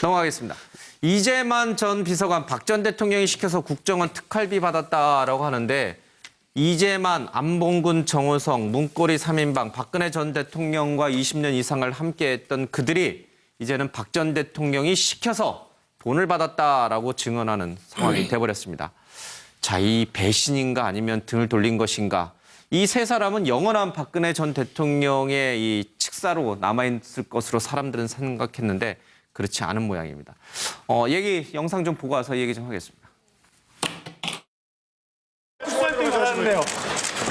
넘어가겠습니다. 이재만 전 비서관 박 전 대통령이 시켜서 국정원 특활비 받았다라고 하는데 이재만, 안봉근, 정호성, 문고리 3인방, 박근혜 전 대통령과 20년 이상을 함께했던 그들이 이제는 박 전 대통령이 시켜서 돈을 받았다라고 증언하는 상황이 돼버렸습니다. 자, 이 배신인가 아니면 등을 돌린 것인가? 이 세 사람은 영원한 박근혜 전 대통령의 이 칙사로 남아있을 것으로 사람들은 생각했는데 그렇지 않은 모양입니다. 영상 좀 보고 와서 얘기 좀 하겠습니다.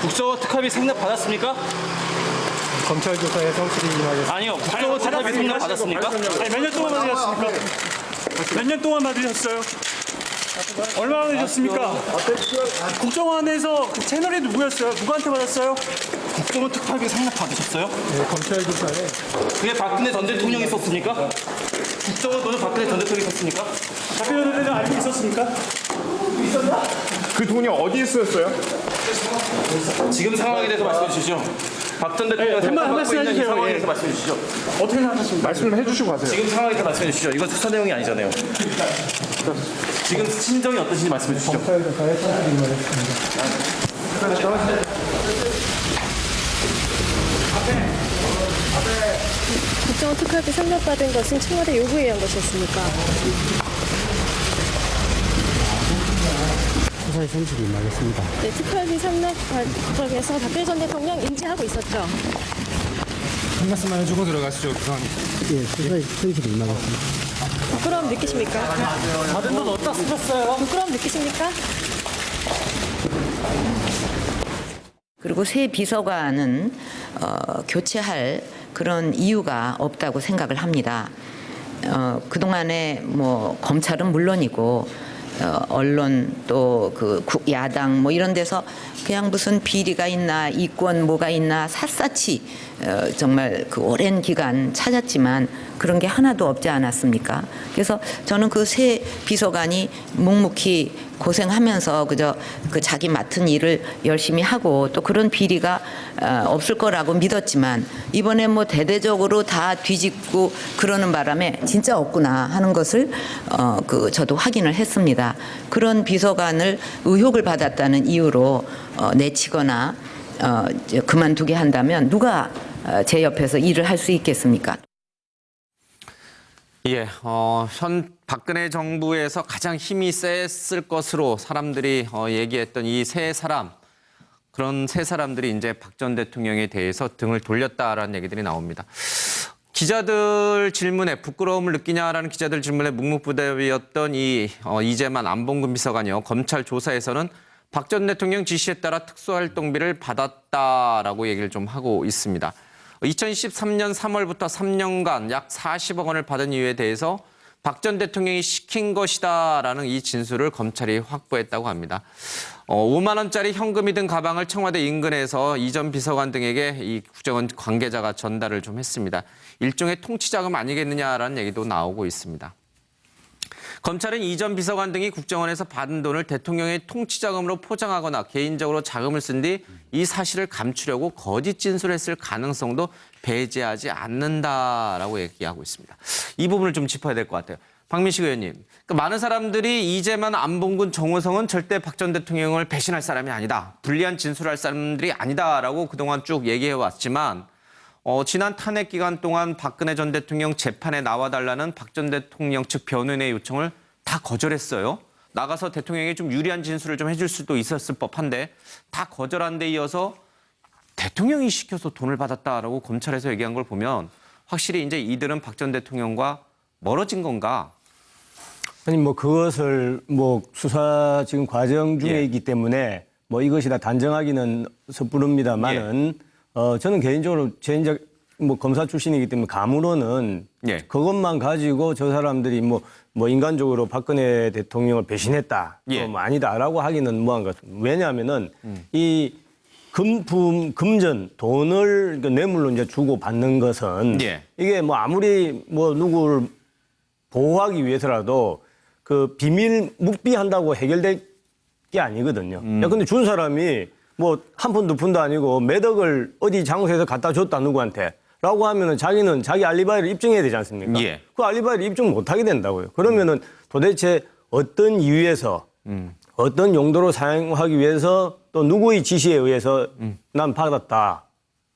국정원 특활비 상납 받았습니까? 검찰 조사에 성실히 임하겠습니다. 아니요. 국정원 특활비 상납 받았습니까? 아니, 몇 년 동안 받으셨습니까? 몇 년 동안 받으셨어요? 얼마나 받으셨습니까? 국정원에서 그 채널이 누구였어요? 누구한테 받았어요? 국정원 특활비 상납 받으셨어요? 네, 검찰 조사에 그게 박근혜 전 대통령이 썼습니까? 국정원 돈을 박근혜 전 대통령이 썼습니까? 박근혜 대통령 알고 있었습니까? 그 돈이 어디에 쓰였어요? 지금 상황에 대해서 말씀해 주시죠. 박 전 대통령 한 받고 말씀 있는 이 해주세요. 상황에 예. 대해서 말씀해 주시죠. 어떻게 생각하십니까? 말씀을 해주시고 가세요. 지금 상황에 대해서 말씀해 주시죠. 이건 수사 내용이 아니잖아요. 지금 심정이 어떠신지 말씀해 주시죠. 검찰 조사에 성실히 임하겠습니다. 국정원 특활비 상납받은 것은 청와대 요구에 의한 것이었습니까? 조사에 성실히 임하겠습니다. 네, 특활비 상납 과정에서 박근혜 전 대통령 인지하고 있었죠. 한 말씀만 해주고 들어가시죠. 죄송합니다. 예, 조사에 성실히 임하겠습니다. 부끄러움 느끼십니까? 받은 돈 어디다 쓰셨어요? 부끄러움 느끼십니까? 그리고 새 비서관은 교체할 그런 이유가 없다고 생각을 합니다. 그동안에 뭐 검찰은 물론이고 언론 또 그 야당 뭐 이런 데서 그냥 무슨 비리가 있나 이권 뭐가 있나 샅샅이 정말 그 오랜 기간 찾았지만 그런 게 하나도 없지 않았습니까? 그래서 저는 그 새 비서관이 묵묵히 고생하면서 그저 그 자기 맡은 일을 열심히 하고 또 그런 비리가 없을 거라고 믿었지만 이번에 뭐 대대적으로 다 뒤집고 그러는 바람에 진짜 없구나 하는 것을 저도 확인을 했습니다. 그런 비서관을 의혹을 받았다는 이유로 내치거나 그만두게 한다면 누가 제 옆에서 일을 할 수 있겠습니까? 예, 현 박근혜 정부에서 가장 힘이 셌을 것으로 사람들이 얘기했던 이 세 사람, 그런 세 사람들이 이제 박 전 대통령에 대해서 등을 돌렸다라는 얘기들이 나옵니다. 기자들 질문에 부끄러움을 느끼냐라는 기자들 질문에 묵묵부답이었던 이재만 안봉근 비서관이요. 검찰 조사에서는 박 전 대통령 지시에 따라 특수활동비를 받았다라고 얘기를 좀 하고 있습니다. 2013년 3월부터 3년간 약 40억 원을 받은 이유에 대해서 박 전 대통령이 시킨 것이다라는 이 진술을 검찰이 확보했다고 합니다. 5만 원짜리 현금이 든 가방을 청와대 인근에서 이 전 비서관 등에게 이 국정원 관계자가 전달을 좀 했습니다. 일종의 통치자금 아니겠느냐라는 얘기도 나오고 있습니다. 검찰은 이 전 비서관 등이 국정원에서 받은 돈을 대통령의 통치자금으로 포장하거나 개인적으로 자금을 쓴 뒤 이 사실을 감추려고 거짓 진술했을 가능성도 배제하지 않는다라고 얘기하고 있습니다. 이 부분을 좀 짚어야 될 것 같아요. 박민식 의원님, 많은 사람들이 이재만, 안봉근, 정호성은 절대 박 전 대통령을 배신할 사람이 아니다. 불리한 진술할 사람들이 아니다라고 그동안 쭉 얘기해왔지만 지난 탄핵 기간 동안 박근혜 전 대통령 재판에 나와달라는 박 전 대통령 측 변호인의 요청을 다 거절했어요. 나가서 대통령에게 좀 유리한 진술을 좀 해줄 수도 있었을 법한데 다 거절한 데 이어서 대통령이 시켜서 돈을 받았다라고 검찰에서 얘기한 걸 보면 확실히 이제 이들은 박 전 대통령과 멀어진 건가? 아니 뭐 그것을 뭐 수사 지금 과정 중에 있기 때문에 뭐 이것이 다 단정하기는 섣부릅니다만은 저는 개인적으로 뭐 검사 출신이기 때문에 감으로는 그것만 가지고 저 사람들이 뭐 인간적으로 박근혜 대통령을 배신했다, 뭐 아니다라고 하기는 뭐한 것 같습니다. 왜냐하면은 이 금전 돈을 뇌물로 이제 주고 받는 것은 이게 뭐 아무리 뭐 누구를 보호하기 위해서라도 그 비밀 묵비한다고 해결될 게 아니거든요. 야, 근데 준 사람이 뭐 한 푼 두 푼도 아니고 몇 억을 어디 장소에서 갖다 줬다 누구한테 라고 하면은 자기는 자기 알리바이를 입증해야 되지 않습니까? 예. 그 알리바이를 입증 못 하게 된다고요. 그러면은 도대체 어떤 이유에서 어떤 용도로 사용하기 위해서 또 누구의 지시에 의해서 난 받았다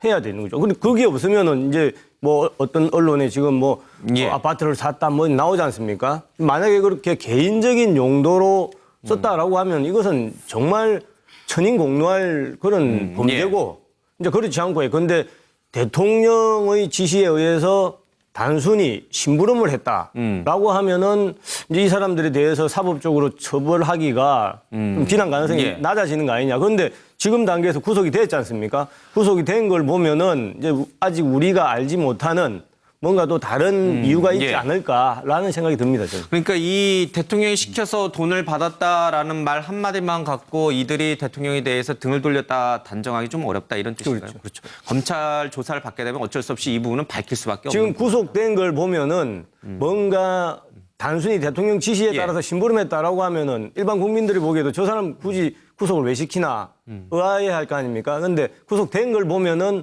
해야 되는 거죠. 근데 그게 없으면은 이제 뭐 어떤 언론에 지금 뭐 예. 아파트를 샀다 뭐 나오지 않습니까? 만약에 그렇게 개인적인 용도로 썼다라고 하면 이것은 정말 천인공노할 그런 범죄고 이제 그렇지 않고요. 근데 대통령의 지시에 의해서 단순히 심부름을 했다라고 하면은 이제 이 사람들에 대해서 사법적으로 처벌하기가 좀 지난 가능성이 예. 낮아지는 거 아니냐. 그런데 지금 단계에서 구속이 됐지 않습니까? 구속이 된 걸 보면은 이제 아직 우리가 알지 못하는 뭔가 또 다른 이유가 있지 예. 않을까라는 생각이 듭니다. 저는. 그러니까 이 대통령이 시켜서 돈을 받았다라는 말 한마디만 갖고 이들이 대통령에 대해서 등을 돌렸다 단정하기 좀 어렵다 이런 뜻인가요? 그렇죠. 검찰 조사를 받게 되면 어쩔 수 없이 이 부분은 밝힐 수밖에 지금 없는 구속된 걸 보면은 뭔가 단순히 대통령 지시에 예. 따라서 심부름했다라고 하면은 일반 국민들이 보기에도 저 사람 굳이 구속을 왜 시키나 의아해할 거 아닙니까? 근데 구속된 걸 보면은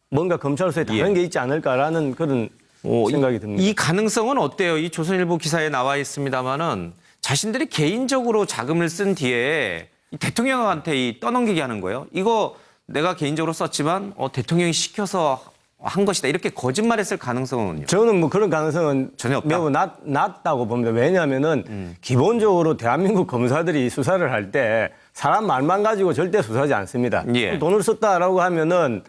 뭔가 검찰로서의 다른 예. 게 있지 않을까라는 그런 생각이 듭니다. 이 가능성은 어때요? 이 조선일보 기사에 나와 있습니다만은 자신들이 개인적으로 자금을 쓴 뒤에 이 대통령한테 이 떠넘기게 하는 거예요. 이거 내가 개인적으로 썼지만 대통령이 시켜서 한 것이다. 이렇게 거짓말했을 가능성은요? 저는 뭐 그런 가능성은 전혀 없다. 매우 낮다고 봅니다. 왜냐하면은 기본적으로 대한민국 검사들이 수사를 할 때 사람 말만 가지고 절대 수사하지 않습니다. 예. 돈을 썼다라고 하면은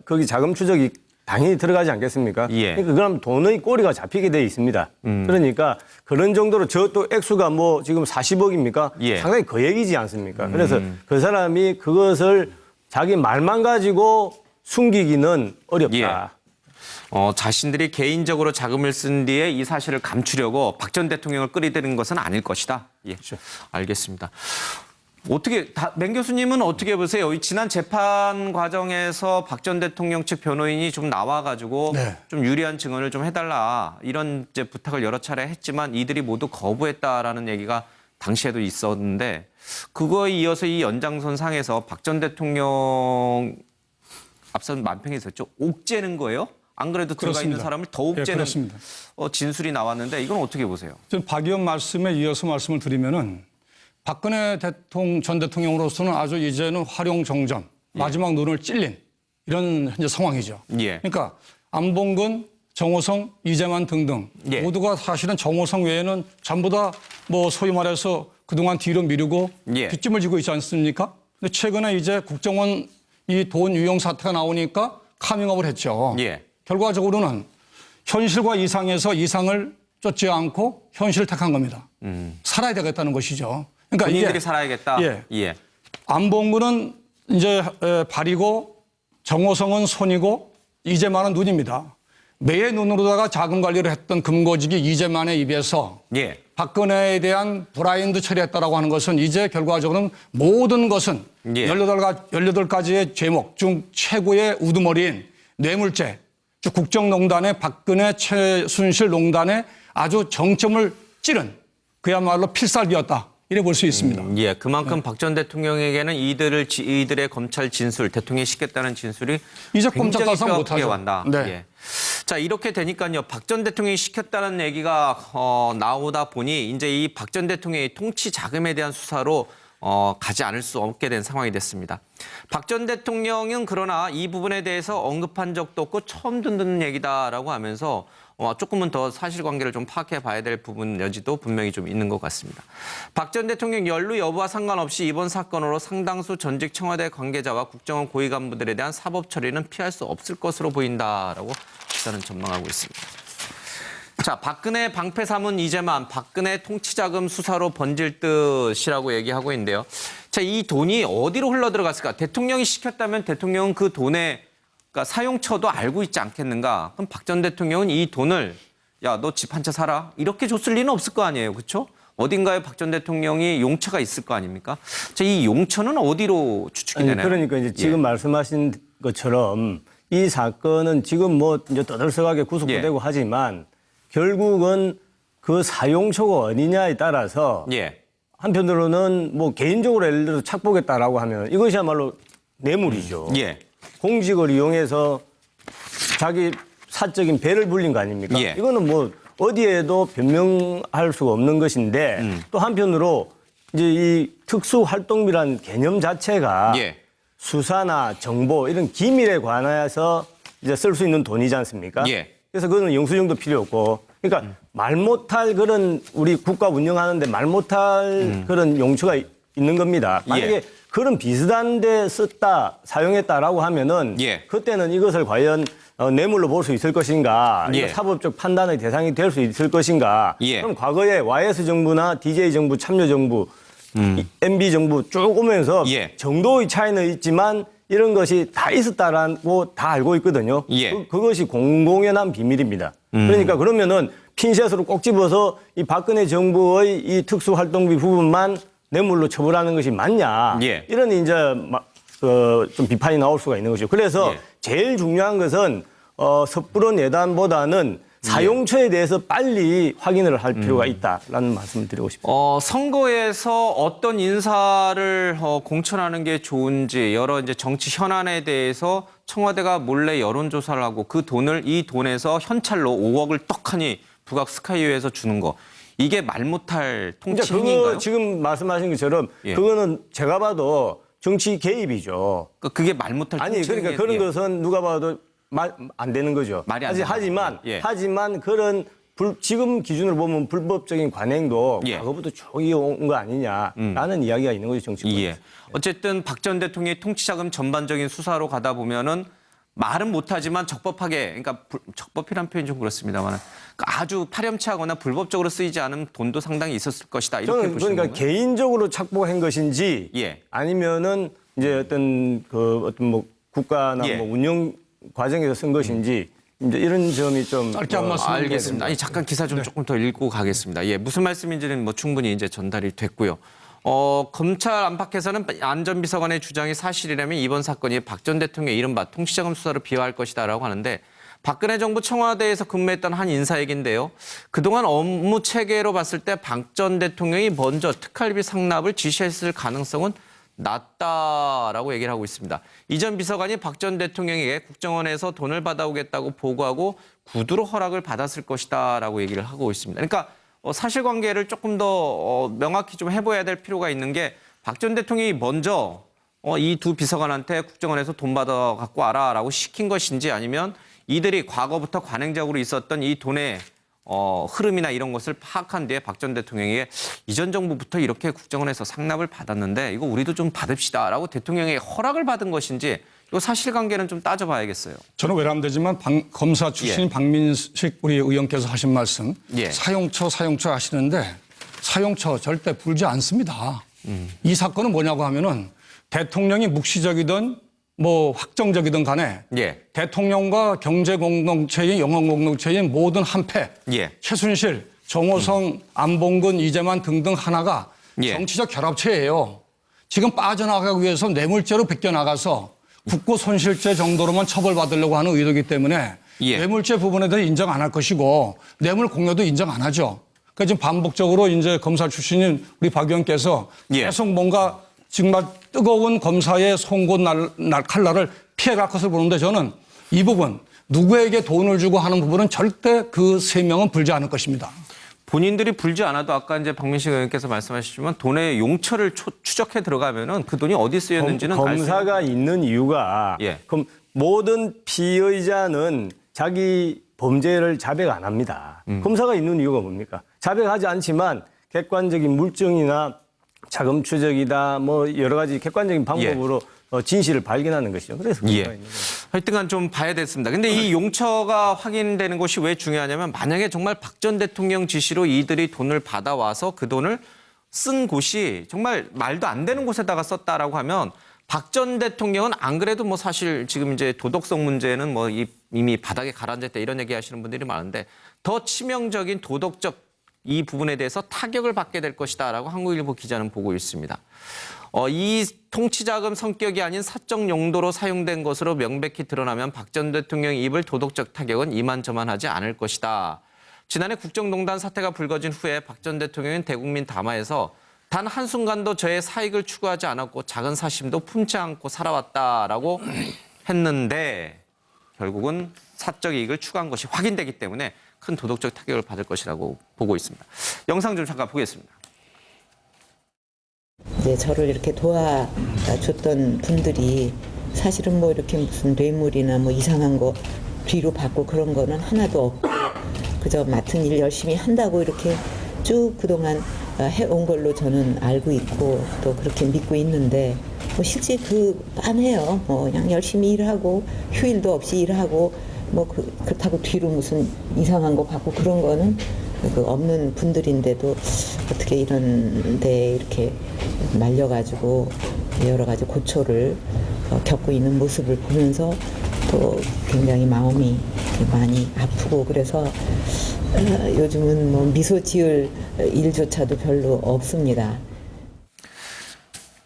거기 자금 추적이 당연히 들어가지 않겠습니까? 예. 그러니까 그럼 돈의 꼬리가 잡히게 돼 있습니다. 그러니까 그런 정도로 저 또 액수가 뭐 지금 40억입니까? 예. 상당히 거액이지 않습니까? 그래서 그 사람이 그것을 자기 말만 가지고 숨기기는 어렵다. 자신들이 개인적으로 자금을 쓴 뒤에 이 사실을 감추려고 박 전 대통령을 끌어들인 것은 아닐 것이다. 예, 알겠습니다. 맹 교수님은 어떻게 보세요? 지난 재판 과정에서 박 전 대통령 측 변호인이 좀 나와가지고 네. 좀 유리한 증언을 좀 해달라 이런 이제 부탁을 여러 차례 했지만 이들이 모두 거부했다라는 얘기가 당시에도 있었는데 그거에 이어서 이 연장선 상에서 박 전 대통령 앞선 만평에 있었죠. 옥죄는 거예요? 안 그래도 들어가 있는 그렇습니다. 사람을 더 예, 옥죄는 그렇습니다. 진술이 나왔는데 이건 어떻게 보세요? 저는 박 의원 말씀에 이어서 말씀을 드리면은 박근혜 전 대통령으로서는 아주 이제는 활용 정점, 마지막 눈을 찔린 이런 현재 상황이죠. 예. 그러니까 안봉근, 정호성, 이재만 등등 예. 모두가 사실은 정호성 외에는 전부 다 뭐 소위 말해서 그동안 뒤로 미루고 예. 뒷짐을 지고 있지 않습니까? 근데 최근에 이제 국정원 이 돈 유용 사태가 나오니까 카밍아웃을 했죠. 예. 결과적으로는 현실과 이상에서 이상을 쫓지 않고 현실을 택한 겁니다. 살아야 되겠다는 것이죠. 그러니까 본인들이 이게 살아야겠다. 예. 안봉근은 이제 발이고 정호성은 손이고 이재만은 눈입니다. 매의 눈으로다가 자금 관리를 했던 금고직이 이재만의 입에서 예. 박근혜에 대한 브라인드 처리했다라고 하는 것은 이제 결과적으로는 모든 것은 예. 18가지의 제목 중 최고의 우두머리인 뇌물죄, 즉 국정농단의 박근혜 최순실 농단에 아주 정점을 찌른 그야말로 필살기였다. 이래 볼 수 있습니다. 예, 그만큼 박 전 대통령에게는 이들의 검찰 진술, 대통령이 시켰다는 진술이 이제 굉장히 꼼짝 달싹 뼈아프게 못하죠. 왔다. 네. 예. 자, 이렇게 되니까요. 박 전 대통령이 시켰다는 얘기가 나오다 보니 이제 이 박 전 대통령의 통치 자금에 대한 수사로 가지 않을 수 없게 된 상황이 됐습니다. 박 전 대통령은 그러나 이 부분에 대해서 언급한 적도 없고 처음 듣는 얘기다라고 하면서 조금은 더 사실관계를 좀 파악해 봐야 될 부분 여지도 분명히 좀 있는 것 같습니다. 박 전 대통령 연루 여부와 상관없이 이번 사건으로 상당수 전직 청와대 관계자와 국정원 고위 간부들에 대한 사법 처리는 피할 수 없을 것으로 보인다라고 기사는 전망하고 있습니다. 자, 박근혜 방패 삼은 이재만, 박근혜 통치자금 수사로 번질 듯이라고 얘기하고 있는데요. 자, 이 돈이 어디로 흘러들어갔을까? 대통령이 시켰다면 대통령은 그 돈의 그러니까 사용처도 알고 있지 않겠는가? 그럼 박 전 대통령은 이 돈을 야, 너 집 한 채 사라. 이렇게 줬을 리는 없을 거 아니에요. 그렇죠? 어딘가에 박 전 대통령이 용처가 있을 거 아닙니까? 자, 이 용처는 어디로 추측이 되나요? 그러니까 이제 지금 말씀하신 것처럼 이 사건은 지금 뭐 이제 떠들썩하게 구속도 예. 되고 하지만 결국은 그 사용처가 어디냐에 따라서 예. 한편으로는 뭐 개인적으로 예를 들어서 착복했다라고 하면 이것이야말로 뇌물이죠. 예. 공직을 이용해서 자기 사적인 배를 불린 거 아닙니까? 예. 이거는 뭐 어디에도 변명할 수가 없는 것인데 또 한편으로 이제 이 특수활동비라는 개념 자체가 예. 수사나 정보 이런 기밀에 관해서 이제 쓸 수 있는 돈이지 않습니까? 예. 그래서 그거는 영수증도 필요 없고 그러니까 말 못할 그런 우리 국가 운영하는데 말 못할 그런 용처가 있는 겁니다. 만약에 예. 그런 비슷한 데 썼다, 사용했다라고 하면은 예. 그때는 이것을 과연 뇌물로 볼 수 있을 것인가, 예. 이거 사법적 판단의 대상이 될 수 있을 것인가. 예. 그럼 과거에 YS 정부나 DJ 정부, 참여 정부, MB 정부 쭉 오면서 예. 정도의 차이는 있지만 이런 것이 다 있었다라고 다 알고 있거든요. 예. 그것이 공공연한 비밀입니다. 그러니까 그러면은 핀셋으로 꼭 집어서 이 박근혜 정부의 이 특수활동비 부분만 뇌물로 처벌하는 것이 맞냐. 예. 이런 이제 좀 비판이 나올 수가 있는 것이죠. 그래서 예. 제일 중요한 것은 섣부른 예단보다는 사용처에 대해서 빨리 확인을 할 필요가 있다라는 말씀을 드리고 싶습니다. 선거에서 어떤 인사를 공천하는 게 좋은지 여러 이제 정치 현안에 대해서 청와대가 몰래 여론조사를 하고 그 돈을 이 돈에서 현찰로 5억을 떡하니 북악 스카이웨이에서 주는 거. 이게 말 못할 통치 행위인가요? 그거 지금 말씀하신 것처럼 예. 그거는 제가 봐도 정치 개입이죠. 그게 말 못할 아니 통치 그러니까 행위. 그런 예. 것은 누가 봐도 말 안 되는 거죠. 말이 안 된다. 하지만 그런 지금 기준으로 보면 불법적인 관행도 예. 과거부터 쭉 이어온 거 아니냐라는 이야기가 있는 거죠, 정치권. 예. 어쨌든 박 전 대통령의 통치자금 전반적인 수사로 가다 보면은 말은 못하지만 적법하게, 그러니까 적법이란 표현이 좀 그렇습니다만 아주 파렴치하거나 불법적으로 쓰이지 않은 돈도 상당히 있었을 것이다. 이렇게 저는 보시는 그러니까 건가요? 개인적으로 착복한 것인지 예. 아니면은 이제 어떤 뭐 국가나 예. 뭐 운영 과정에서 쓴 것인지 이제 이런 점이 좀 짧게 한 말씀 알겠습니다. 아니 잠깐 기사 좀 조금 더 읽고 가겠습니다. 예, 무슨 말씀인지는 뭐 충분히 이제 전달이 됐고요. 검찰 안팎에서는 안전비서관의 주장이 사실이라면 이번 사건이 박 전 대통령의 이른바 통치자금 수사를 비화할 것이다라고 하는데 박근혜 정부 청와대에서 근무했던 한 인사 얘기인데요. 그동안 업무 체계로 봤을 때 박 전 대통령이 먼저 특활비 상납을 지시했을 가능성은 낮다라고 얘기를 하고 있습니다. 이 전 비서관이 박 전 대통령에게 국정원에서 돈을 받아오겠다고 보고하고 구두로 허락을 받았을 것이다라고 얘기를 하고 있습니다. 그러니까 사실관계를 조금 더 명확히 좀 해봐야 될 필요가 있는 게 박 전 대통령이 먼저 이 두 비서관한테 국정원에서 돈 받아 갖고 와라라고 시킨 것인지 아니면 이들이 과거부터 관행적으로 있었던 이 돈의 흐름이나 이런 것을 파악한 뒤에 박 전 대통령이 이전 정부부터 이렇게 국정원에서 상납을 받았는데 이거 우리도 좀 받읍시다라고 대통령의 허락을 받은 것인지 이 사실관계는 좀 따져봐야겠어요. 저는 외람되지만 검사 출신인 박민식 우리 의원께서 하신 말씀 예. 사용처 하시는데 사용처 절대 불지 않습니다. 이 사건은 뭐냐고 하면은 대통령이 묵시적이든 뭐 확정적이든 간에 예. 대통령과 경제공동체인 영업공동체인 모든 한패 예. 최순실, 정호성, 안봉근, 이재만 등등 하나가 예. 정치적 결합체예요. 지금 빠져나가기 위해서 뇌물죄로 베껴나가서 국고 손실죄 정도로만 처벌받으려고 하는 의도이기 때문에 예. 뇌물죄 부분에 대해 인정 안 할 것이고 뇌물 공여도 인정 안 하죠. 그러니까 지금 반복적으로 이제 검사 출신인 우리 박 의원께서 예. 계속 뭔가 정말 뜨거운 검사의 송곳 칼날을 피해갈 것을 보는데 저는 이 부분 누구에게 돈을 주고 하는 부분은 절대 그 세 명은 불지 않을 것입니다. 본인들이 불지 않아도 아까 이제 박민식 의원께서 말씀하셨지만 돈의 용처를 추적해 들어가면은 그 돈이 어디 쓰였는지는 알 수 검사가 있는 이유가 예. 그럼 모든 피의자는 자기 범죄를 자백 안 합니다. 검사가 있는 이유가 뭡니까? 자백하지 않지만 객관적인 물증이나 자금 추적이다 뭐 여러 가지 객관적인 방법으로 진실을 발견하는 것이죠. 그래서 검사가 예. 있는 거예요. 하여튼간 좀 봐야 됐습니다. 근데 이 용처가 확인되는 것이 왜 중요하냐면 만약에 정말 박 전 대통령 지시로 이들이 돈을 받아와서 그 돈을 쓴 곳이 정말 말도 안 되는 곳에다가 썼다라고 하면 박 전 대통령은 안 그래도 뭐 사실 지금 이제 도덕성 문제는 뭐 이미 바닥에 가라앉았다 이런 얘기 하시는 분들이 많은데 더 치명적인 도덕적 이 부분에 대해서 타격을 받게 될 것이다라고 한국일보 기자는 보고 있습니다. 이 통치자금 성격이 아닌 사적 용도로 사용된 것으로 명백히 드러나면 박 전 대통령의 입을 도덕적 타격은 이만저만하지 않을 것이다. 지난해 국정농단 사태가 불거진 후에 박 전 대통령은 대국민 담화에서 단 한순간도 저의 사익을 추구하지 않았고 작은 사심도 품지 않고 살아왔다라고 했는데 결국은 사적 이익을 추구한 것이 확인되기 때문에 큰 도덕적 타격을 받을 것이라고 보고 있습니다. 영상 좀 잠깐 보겠습니다. 이제 저를 이렇게 도와줬던 분들이 사실은 뭐 이렇게 무슨 뇌물이나 뭐 이상한 거 뒤로 받고 그런 거는 하나도 없고 그저 맡은 일 열심히 한다고 이렇게 쭉 그동안 해온 걸로 저는 알고 있고 또 그렇게 믿고 있는데 뭐 실제 빤해요. 뭐 그냥 열심히 일하고 휴일도 없이 일하고 뭐 그렇다고 뒤로 무슨 이상한 거 받고 그런 거는 없는 분들인데도 어떻게 이런 데 이렇게 말려가지고 여러 가지 고초를 겪고 있는 모습을 보면서 또 굉장히 마음이 많이 아프고 그래서 요즘은 뭐 미소 지을 일조차도 별로 없습니다.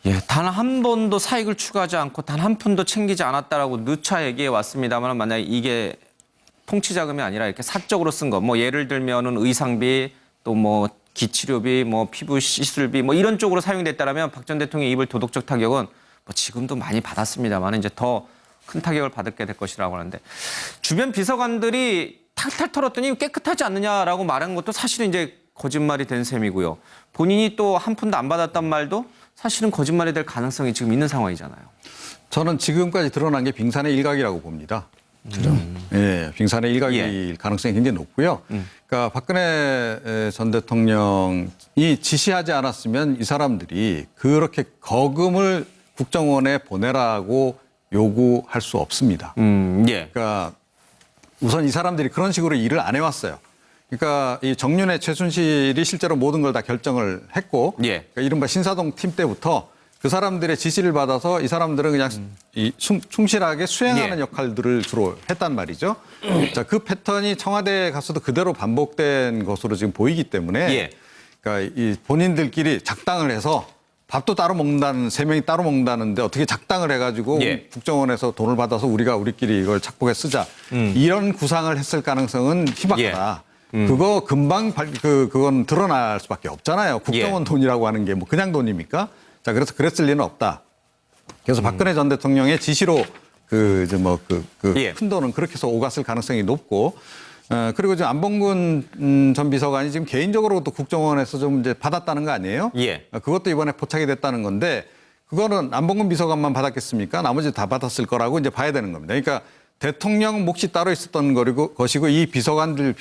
예, 단 한 번도 사익을 추구하지 않고 단 한 푼도 챙기지 않았다라고 누차 얘기해 왔습니다만 만약에 이게 통치 자금이 아니라 이렇게 사적으로 쓴 거, 뭐 예를 들면은 의상비, 또 뭐 기치료비, 뭐 피부 시술비, 뭐 이런 쪽으로 사용됐다라면 박 전 대통령의 입을 도덕적 타격은 뭐 지금도 많이 받았습니다만 이제 더 큰 타격을 받게 될 것이라고 하는데 주변 비서관들이 탈탈 털었더니 깨끗하지 않느냐라고 말한 것도 사실은 이제 거짓말이 된 셈이고요. 본인이 또 한 푼도 안 받았단 말도 사실은 거짓말이 될 가능성이 지금 있는 상황이잖아요. 저는 지금까지 드러난 게 빙산의 일각이라고 봅니다. 예, 빙산의 일각일 가능성이 굉장히 높고요. 그러니까 박근혜 전 대통령이 지시하지 않았으면 이 사람들이 그렇게 거금을 국정원에 보내라고 요구할 수 없습니다. 예. 그러니까 우선 이 사람들이 그런 식으로 일을 안 해왔어요. 그러니까 이 정윤회 최순실이 실제로 모든 걸 다 결정을 했고, 예. 그러니까 이른바 신사동 팀 때부터 그 사람들의 지시를 받아서 이 사람들은 그냥 충실하게 수행하는 예. 역할들을 주로 했단 말이죠. 자, 그 패턴이 청와대에 가서도 그대로 반복된 것으로 지금 보이기 때문에, 예. 그러니까 이 본인들끼리 작당을 해서 밥도 따로 먹는다는, 3명이 따로 먹는다는데 어떻게 작당을 해가지고 예. 국정원에서 돈을 받아서 우리끼리 이걸 착복해 쓰자. 이런 구상을 했을 가능성은 희박하다. 그거 금방 그건 드러날 수밖에 없잖아요. 국정원 돈이라고 하는 게 뭐 그냥 돈입니까? 자, 그래서 그랬을 리는 없다. 그래서 박근혜 전 대통령의 지시로 예. 큰 돈은 그렇게 해서 오갔을 가능성이 높고, 그리고 지금 안봉근 전 비서관이 지금 개인적으로 또 국정원에서 좀 이제 받았다는 거 아니에요? 예. 그것도 이번에 포착이 됐다는 건데, 그거는 안봉근 비서관만 받았겠습니까? 나머지 다 받았을 거라고 이제 봐야 되는 겁니다. 그러니까 대통령 몫이 따로 있었던 것이고 이 비서관들,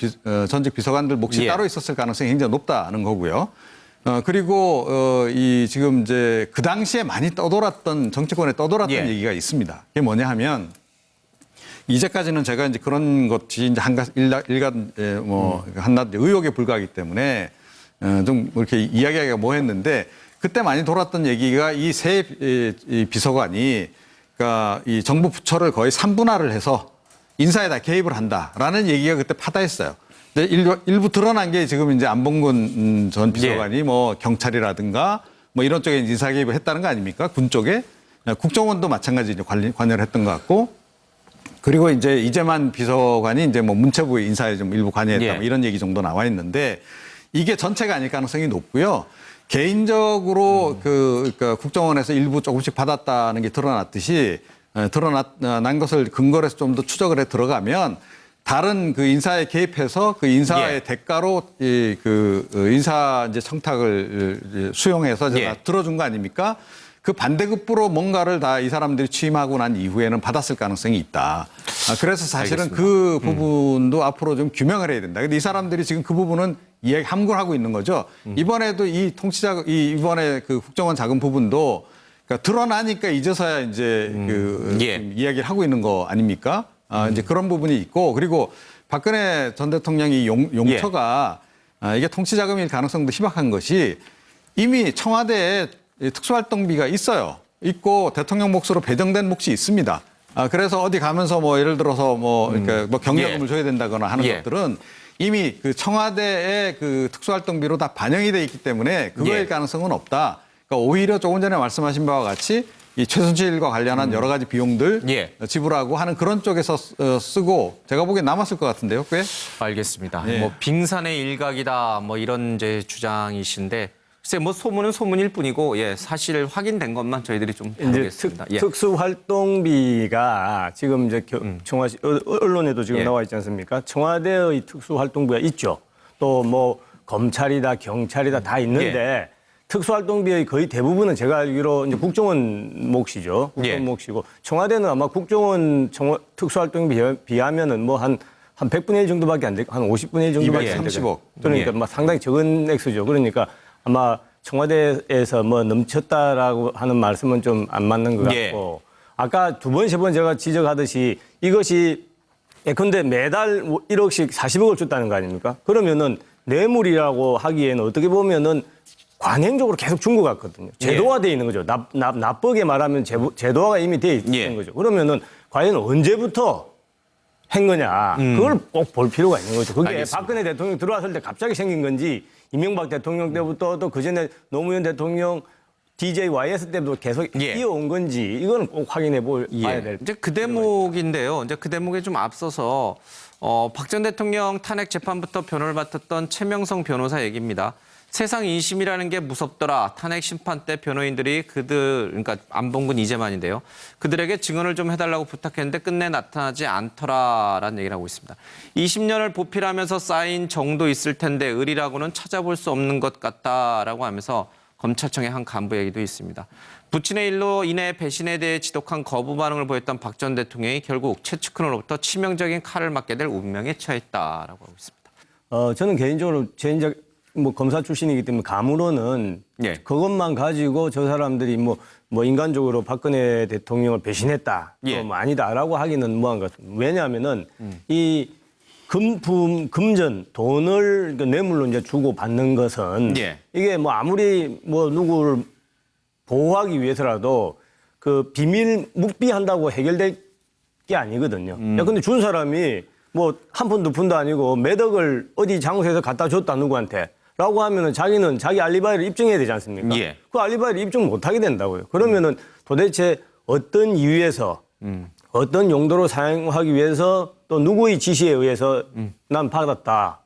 전직 비서관들 몫이 예. 따로 있었을 가능성이 굉장히 높다는 거고요. 그리고 이 지금 이제 그 당시에 많이 정치권에 떠돌았던 예. 얘기가 있습니다. 그게 뭐냐 하면, 이제까지는 제가 이제 그런 것이 이제 한낱 의혹에 불과하기 때문에 좀 이렇게 이야기하기가 뭐했는데, 그때 많이 돌았던 얘기가 이 새 비서관이 그러니까 이 정부 부처를 거의 3분할을 해서 인사에 다 개입을 한다라는 얘기가 그때 파다했어요. 근데 일부 드러난 게 지금 이제 안봉근 전 비서관이 뭐 경찰이라든가 뭐 이런 쪽에 인사 개입을 했다는 거 아닙니까? 군 쪽에. 국정원도 마찬가지 이제 관여를 했던 것 같고, 그리고 이제 이재만 비서관이 이제 뭐 문체부 인사에 좀 일부 관여했다 뭐 이런 얘기 정도 나와 있는데, 이게 전체가 아닐 가능성이 높고요. 개인적으로 그러니까 국정원에서 일부 조금씩 받았다는 게 드러났듯이 드러난 것을 근거로 해서 좀 더 추적을 해 들어가면 다른 그 인사에 개입해서 그 인사의 대가로 인사 이제 청탁을 수용해서 제가 들어준 거 아닙니까? 그 반대급부로 뭔가를 다 이 사람들이 취임하고 난 이후에는 받았을 가능성이 있다. 그래서 사실은 알겠습니다. 그 부분도 앞으로 좀 규명을 해야 된다. 근데 이 사람들이 지금 그 부분은 함구하고 있는 거죠. 이번에도 이번에 그 국정원 자금 부분도 그러니까 드러나니까 이제서야 이제 지금 이야기를 하고 있는 거 아닙니까? 이제 그런 부분이 있고, 그리고 박근혜 전 대통령이 용처가 이게 통치 자금일 가능성도 희박한 것이 이미 청와대에 특수활동비가 있고 대통령 몫으로 배정된 몫이 있습니다. 그래서 어디 가면서 뭐 예를 들어서 그러니까 뭐 경력금을 줘야 된다거나 하는 것들은 이미 그 청와대의 그 특수활동비로 다 반영이 돼 있기 때문에 그거일 가능성은 없다. 그러니까 오히려 조금 전에 말씀하신 바와 같이 이 최순실과 관련한 여러 가지 비용들 지불하고 하는 그런 쪽에서 쓰고, 제가 보기엔 남았을 것 같은데요, 꽤? 알겠습니다. 예. 뭐 빙산의 일각이다 뭐 이런 이제 주장이신데 글쎄 뭐 소문은 소문일 뿐이고 예, 사실 확인된 것만 저희들이 좀 이제 다루겠습니다. 예. 특수활동비가 지금 이제 언론에도 지금 예. 나와 있지 않습니까? 청와대의 특수활동비가 있죠. 또 뭐 검찰이다, 경찰이다 다 있는데 예. 특수활동비의 거의 대부분은 제가 알기로 이제 국정원 몫이죠. 국정원 예. 몫이고 청와대는 아마 국정원 특수활동비에 비하면은 뭐 한 100분의 1 정도밖에 안 되고 한 50분의 1 정도밖에 안 되고 230억. 그러니까 예. 막 상당히 적은 액수죠. 그러니까 아마 청와대에서 뭐 넘쳤다라고 하는 말씀은 좀 안 맞는 것 예. 같고 아까 두 번, 세 번 제가 지적하듯이 이것이 예컨대 매달 1억씩 40억을 줬다는 거 아닙니까? 그러면은 뇌물이라고 하기에는 어떻게 보면은 관행적으로 계속 준 것 같거든요. 제도화되어 있는 거죠. 나쁘게 말하면 제도화가 이미 되어 있는 예. 거죠. 그러면은 과연 언제부터 한 거냐. 그걸 꼭 볼 필요가 있는 거죠. 그게 알겠습니다. 박근혜 대통령이 들어왔을 때 갑자기 생긴 건지 이명박 대통령 때부터 또 그전에 노무현 대통령 DJ YS 때도 계속 예. 이어온 건지 이거는 꼭 확인해 봐야 될 이제 그 대목인데요. 이제 그 대목에 좀 앞서서 박 전 대통령 탄핵 재판부터 변호를 맡았던 최명성 변호사 얘기입니다. 세상 인심이라는 게 무섭더라. 탄핵 심판 때 변호인들이 그러니까 안봉근 이재만인데요. 그들에게 증언을 좀 해달라고 부탁했는데 끝내 나타나지 않더라라는 얘기를 하고 있습니다. 20년을 보필하면서 쌓인 정도 있을 텐데 의리라고는 찾아볼 수 없는 것 같다라고 하면서 검찰청의 한 간부 얘기도 있습니다. 부친의 일로 인해 배신에 대해 지독한 거부 반응을 보였던 박 전 대통령이 결국 최측근으로부터 치명적인 칼을 맞게 될 운명에 처했다라고 하고 있습니다. 저는 개인적으로 뭐 검사 출신이기 때문에 감으로는 예. 그것만 가지고 저 사람들이 뭐 인간적으로 박근혜 대통령을 배신했다, 예. 뭐 아니다라고 하기는 뭐한 것 같습니다. 왜냐하면은 이 금전 돈을 뇌물로 이제 주고 받는 것은 예. 이게 뭐 아무리 뭐 누구를 보호하기 위해서라도 그 비밀 묵비한다고 해결될 게 아니거든요. 야, 근데 준 사람이 뭐 한 푼 두 푼도 아니고 몇 억을 어디 장소에서 갖다 줬다 누구한테 라고 하면은 자기는 자기 알리바이를 입증해야 되지 않습니까? 예. 그 알리바이를 입증 못 하게 된다고요. 그러면은 도대체 어떤 이유에서 어떤 용도로 사용하기 위해서 또 누구의 지시에 의해서 난 받았다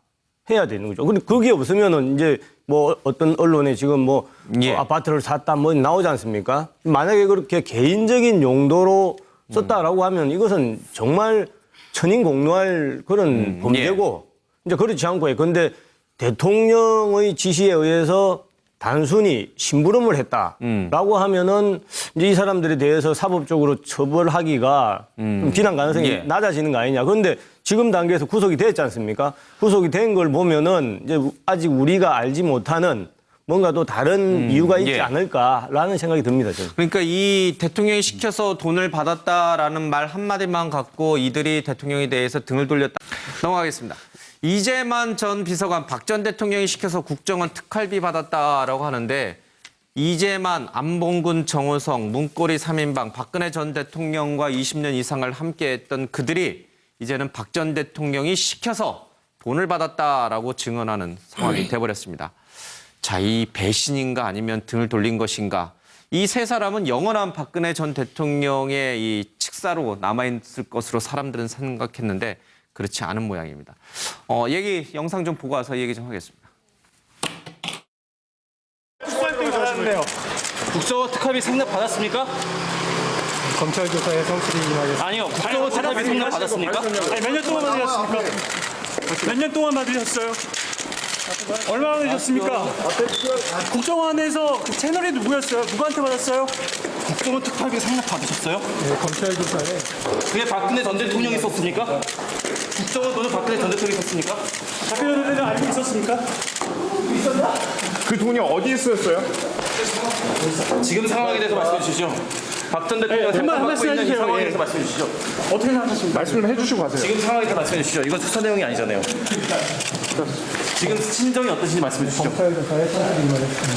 해야 되는 거죠. 근데 그게 없으면은 이제 뭐 어떤 언론에 지금 뭐 예. 아파트를 샀다 뭐 나오지 않습니까? 만약에 그렇게 개인적인 용도로 썼다라고 하면 이것은 정말 천인공노할 그런 범죄고 이제 그렇지 않고 근데 대통령의 지시에 의해서 단순히 심부름을 했다라고 하면은 이제 이 사람들에 대해서 사법적으로 처벌하기가 좀 비난 가능성이 예. 낮아지는 거 아니냐. 그런데 지금 단계에서 구속이 됐지 않습니까? 구속이 된 걸 보면은 이제 아직 우리가 알지 못하는 뭔가 또 다른 이유가 있지 예. 않을까라는 생각이 듭니다. 저는. 그러니까 이 대통령이 시켜서 돈을 받았다라는 말 한마디만 갖고 이들이 대통령에 대해서 등을 돌렸다. 넘어가겠습니다. 이재만 전 비서관 박 전 대통령이 시켜서 국정원 특활비 받았다라고 하는데 이재만, 안봉근, 정호성, 문고리 3인방 박근혜 전 대통령과 20년 이상을 함께했던 그들이 이제는 박 전 대통령이 시켜서 돈을 받았다라고 증언하는 상황이 돼버렸습니다. 자, 이 배신인가 아니면 등을 돌린 것인가? 이 세 사람은 영원한 박근혜 전 대통령의 이 칙사로 남아있을 것으로 사람들은 생각했는데 그렇지 않은 모양입니다. 얘기 영상 좀 보고 와서 얘기 좀 하겠습니다. 국정원 특활비 상납 받았습니까? 검찰 조사에 성실히 임하겠습니다. 아니요. 국정원 특활비 상납 받았습니까? 아니, 몇 년 동안 받으셨습니까? 몇 년 동안 받으셨어요? 얼마나 받으셨습니까? 국정원에서 그 채널이 누구였어요? 누구한테 받았어요? 국정원 특활비 상납 받으셨어요? 네, 검찰 조사에 그게 박근혜 전 대통령이 썼습니까? 국정원 돈은 박근혜 전 대통령이 썼습니까? 박근혜 대통령 알고 있었습니까? 그 돈이 어디에 쓰였어요? 지금 상황에 대해서 말씀해 주시죠. 박 전 대통령 한 재판받고 말씀 있는 이 해주세요. 상황에 예. 대해서 말씀해 주시죠. 어떻게 생각하십니까? 말씀을 해주시고 가세요. 지금 상황에 대해서 말씀해 주시죠. 이건 수사 내용이 아니잖아요. 지금 심정이 어떠신지 말씀해 주시죠. 검찰 조사에 성실히 임하겠습니다.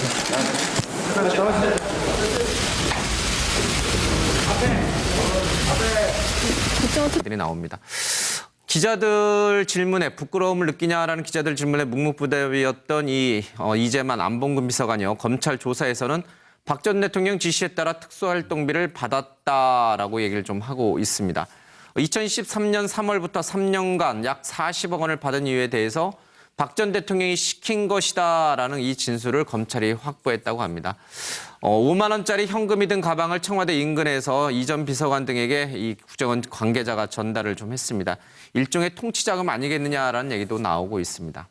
들이 나옵니다. 기자들 질문에 부끄러움을 느끼냐라는 기자들 질문에 묵묵부답이었던 이재만 안봉근 비서관이요. 검찰 조사에서는 박 전 대통령 지시에 따라 특수활동비를 받았다라고 얘기를 좀 하고 있습니다. 2013년 3월부터 3년간 약 40억 원을 받은 이유에 대해서 박 전 대통령이 시킨 것이다라는 이 진술을 검찰이 확보했다고 합니다. 5만 원짜리 현금이 든 가방을 청와대 인근에서 이 전 비서관 등에게 이 국정원 관계자가 전달을 좀 했습니다. 일종의 통치자금 아니겠느냐라는 얘기도 나오고 있습니다.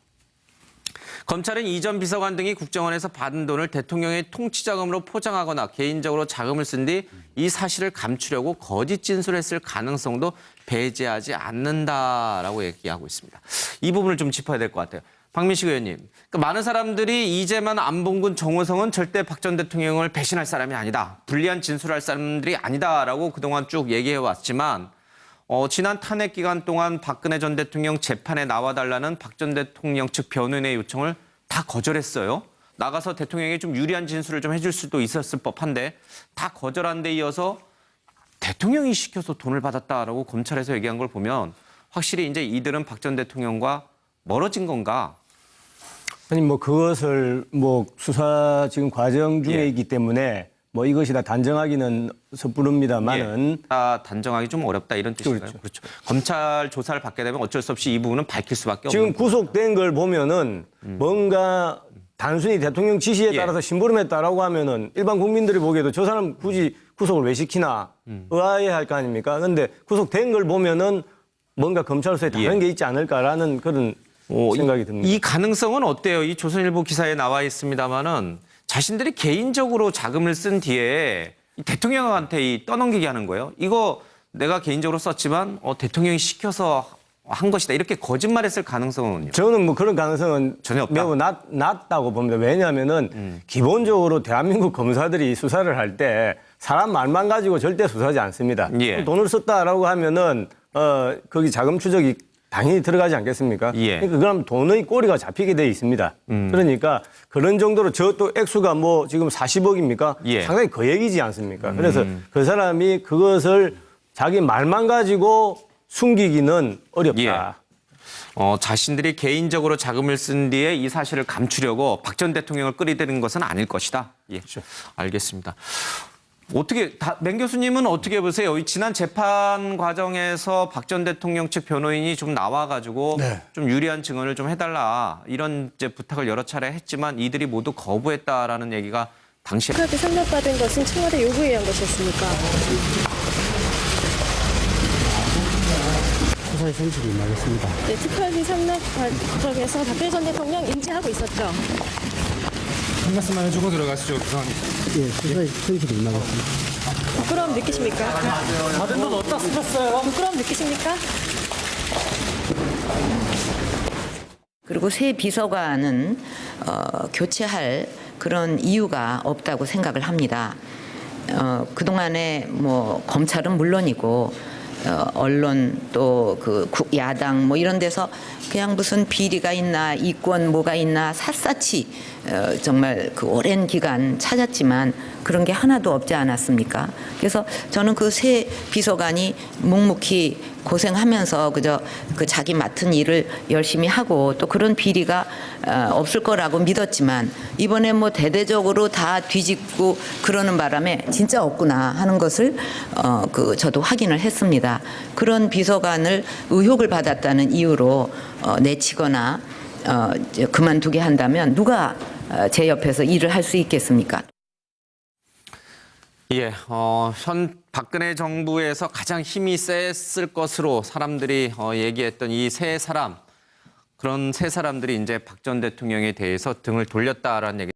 검찰은 이 전 비서관 등이 국정원에서 받은 돈을 대통령의 통치자금으로 포장하거나 개인적으로 자금을 쓴 뒤 이 사실을 감추려고 거짓 진술했을 가능성도 배제하지 않는다라고 얘기하고 있습니다. 이 부분을 좀 짚어야 될 것 같아요. 박민식 의원님, 그러니까 많은 사람들이 이재만, 안봉근, 정호성은 절대 박 전 대통령을 배신할 사람이 아니다. 불리한 진술할 사람들이 아니다라고 그동안 쭉 얘기해왔지만 지난 탄핵 기간 동안 박근혜 전 대통령 재판에 나와달라는 박 전 대통령 측 변호인의 요청을 다 거절했어요. 나가서 대통령에게 좀 유리한 진술을 좀 해줄 수도 있었을 법한데 다 거절한 데 이어서 대통령이 시켜서 돈을 받았다라고 검찰에서 얘기한 걸 보면 확실히 이제 이들은 박 전 대통령과 멀어진 건가? 아니 뭐 그것을 뭐 수사 지금 과정 중에 예. 있기 때문에 뭐 이것이 다 단정하기는 섣부릅니다만은 다 단정하기 좀 어렵다 이런 뜻인가요? 그렇죠. 검찰 조사를 받게 되면 어쩔 수 없이 이 부분은 밝힐 수밖에 없는 지금 거죠. 구속된 걸 보면은 뭔가 단순히 대통령 지시에 예. 따라서 심부름했다라고 하면은 일반 국민들이 보기에도 저 사람 굳이 구속을 왜 시키나 의아해할 거 아닙니까? 근데 구속된 걸 보면은 뭔가 검찰로서의 다른 게 있지 않을까라는 그런 생각이 듭니다. 이 가능성은 어때요? 이 조선일보 기사에 나와 있습니다만은 자신들이 개인적으로 자금을 쓴 뒤에 이 대통령한테 이 떠넘기게 하는 거예요. 이거 내가 개인적으로 썼지만 대통령이 시켜서 한 것이다. 이렇게 거짓말했을 가능성은요? 저는 뭐 그런 가능성은 전혀 없다. 매우 낮다고 봅니다. 왜냐하면은 기본적으로 대한민국 검사들이 수사를 할 때 사람 말만 가지고 절대 수사하지 않습니다. 예. 돈을 썼다라고 하면은 거기 자금 추적이 당연히 들어가지 않겠습니까? 예. 그러니까 그럼 돈의 꼬리가 잡히게 돼 있습니다. 그러니까 그런 정도로 저 또 액수가 뭐 지금 40억입니까? 예. 상당히 거액이지 않습니까? 그래서 그 사람이 그것을 자기 말만 가지고 숨기기는 어렵다. 자신들이 개인적으로 자금을 쓴 뒤에 이 사실을 감추려고 박 전 대통령을 끌어들인 것은 아닐 것이다. 예, 알겠습니다. 맹 교수님은 어떻게 보세요? 이 지난 재판 과정에서 박 전 대통령 측 변호인이 좀 나와가지고 좀 유리한 증언을 좀 해달라 이런 이제 부탁을 여러 차례 했지만 이들이 모두 거부했다라는 얘기가 당시에 특활비 상납받은 것은 청와대 요구에 의한 것이었습니까? 수사의 성실이 임하겠습니다. 네, 특활비 상납 과정에서 박근혜 전 대통령 인지하고 있었죠. 한 말씀만 해주고 들어가시죠. 우선. 예, 수사의 성실이 임하겠습니다. 부끄러움 느끼십니까? 받은 돈 어디다 쓰셨어요? 부끄러움 느끼십니까? 그리고 새 비서관은 교체할 그런 이유가 없다고 생각을 합니다. 그동안에 뭐 검찰은 물론이고 언론 또 그 야당 뭐 이런 데서 그냥 무슨 비리가 있나 이권 뭐가 있나 샅샅이 정말 그 오랜 기간 찾았지만 그런 게 하나도 없지 않았습니까? 그래서 저는 그 새 비서관이 묵묵히 고생하면서 그저 그 자기 맡은 일을 열심히 하고 또 그런 비리가 없을 거라고 믿었지만 이번에 뭐 대대적으로 다 뒤집고 그러는 바람에 진짜 없구나 하는 것을 저도 확인을 했습니다. 그런 비서관을 의혹을 받았다는 이유로 내치거나 그만두게 한다면 누가 제 옆에서 일을 할 수 있겠습니까? 예, 현 박근혜 정부에서 가장 힘이 셌을 것으로 사람들이 얘기했던 이 세 사람, 그런 세 사람들이 이제 박 전 대통령에 대해서 등을 돌렸다라는 얘기.